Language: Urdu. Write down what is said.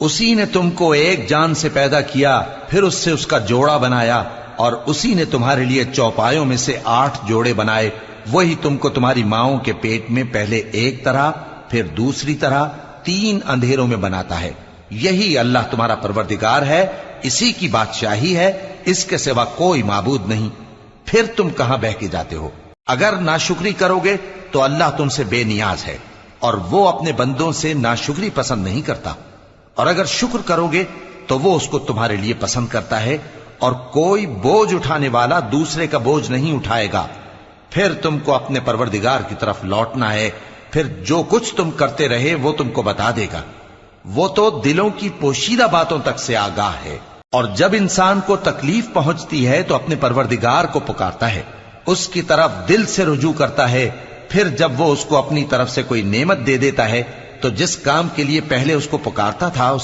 اسی نے تم کو ایک جان سے پیدا کیا، پھر اس سے اس کا جوڑا بنایا، اور اسی نے تمہارے لیے چوپایوں میں سے 8 جوڑے بنائے۔ وہی تم کو تمہاری ماؤں کے پیٹ میں پہلے ایک طرح، پھر دوسری طرح 3 اندھیروں میں بناتا ہے۔ یہی اللہ تمہارا پروردگار ہے، اسی کی بادشاہی ہے، اس کے سوا کوئی معبود نہیں۔ پھر تم کہاں بہہ کے جاتے ہو؟ اگر ناشکری کرو گے تو اللہ تم سے بے نیاز ہے، اور وہ اپنے بندوں سے ناشکری پسند نہیں کرتا، اور اگر شکر کرو گے تو وہ اس کو تمہارے لیے پسند کرتا ہے، اور کوئی بوجھ اٹھانے والا دوسرے کا بوجھ نہیں اٹھائے گا۔ پھر تم کو اپنے پروردگار کی طرف لوٹنا ہے، پھر جو کچھ تم کرتے رہے وہ تم کو بتا دے گا۔ وہ تو دلوں کی پوشیدہ باتوں تک سے آگاہ ہے۔ اور جب انسان کو تکلیف پہنچتی ہے تو اپنے پروردگار کو پکارتا ہے، اس کی طرف دل سے رجوع کرتا ہے۔ پھر جب وہ اس کو اپنی طرف سے کوئی نعمت دے دیتا ہے تو جس کام کے لیے پہلے اس کو پکارتا تھا